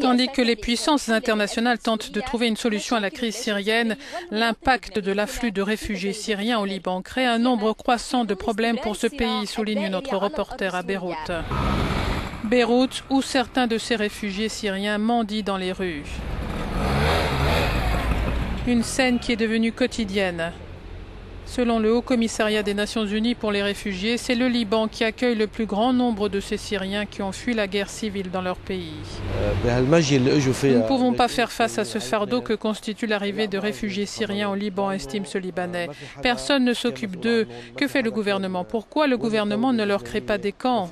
Tandis que les puissances internationales tentent de trouver une solution à la crise syrienne, l'impact de l'afflux de réfugiés syriens au Liban crée un nombre croissant de problèmes pour ce pays, souligne notre reporter à Beyrouth. Beyrouth, où certains de ces réfugiés syriens mendient dans les rues. Une scène qui est devenue quotidienne. Selon le Haut-Commissariat des Nations Unies pour les réfugiés, c'est le Liban qui accueille le plus grand nombre de ces Syriens qui ont fui la guerre civile dans leur pays. Nous ne pouvons pas faire face à ce fardeau que constitue l'arrivée de réfugiés syriens au Liban, estime ce Libanais. Personne ne s'occupe d'eux. Que fait le gouvernement? Pourquoi le gouvernement ne leur crée pas des camps?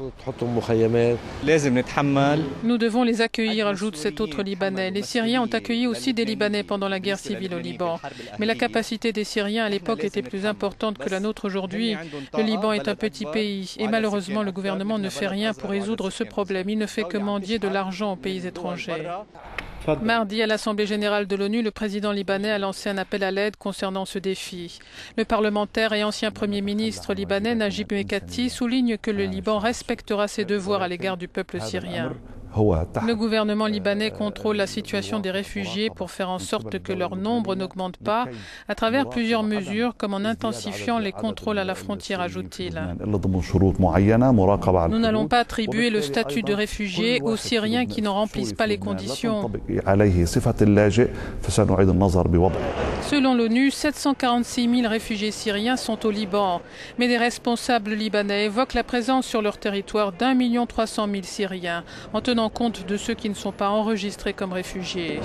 Nous devons les accueillir, ajoute cet autre Libanais. Les Syriens ont accueilli aussi des Libanais pendant la guerre civile au Liban. Mais la capacité des Syriens à l'époque était plus importante que la nôtre aujourd'hui. Le Liban est un petit pays et malheureusement le gouvernement ne fait rien pour résoudre ce problème. Il ne fait que mendier de l'argent aux pays étrangers. Mardi, à l'Assemblée générale de l'ONU, le président libanais a lancé un appel à l'aide concernant ce défi. Le parlementaire et ancien Premier ministre libanais Najib Mikati souligne que le Liban respectera ses devoirs à l'égard du peuple syrien. Le gouvernement libanais contrôle la situation des réfugiés pour faire en sorte que leur nombre n'augmente pas à travers plusieurs mesures comme en intensifiant les contrôles à la frontière, ajoute-t-il. Nous n'allons pas attribuer le statut de réfugié aux Syriens qui n'en remplissent pas les conditions. Selon l'ONU, 746 000 réfugiés syriens sont au Liban, mais des responsables libanais évoquent la présence sur leur territoire d'1 300 000 Syriens, en tenant compte de ceux qui ne sont pas enregistrés comme réfugiés.